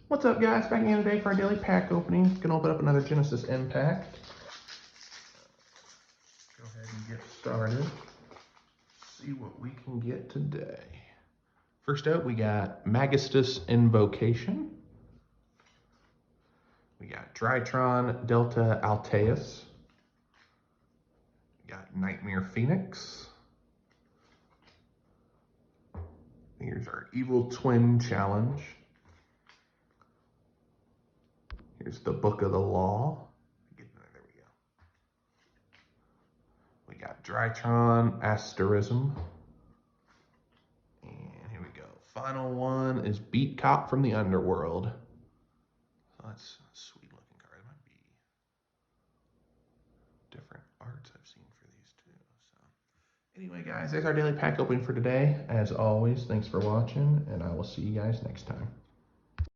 What's up, guys? Back again today for our daily pack opening. Gonna open up another Genesis Impact. Go ahead and get started. See what we can get today. First up, we got Magistus Invocation. We got Drytron Delta Alteus. We got Nightmare Phoenix. Here's our Evil Twin Challenge. Here's the Book of the Law. There we go. We got Drytron Asterism. And here we go. Final one is Beat Cop from the Underworld. So that's a sweet looking card. It might be different arts I've seen for these two. So anyway, guys, there's our daily pack opening for today. As always, thanks for watching, and I will see you guys next time.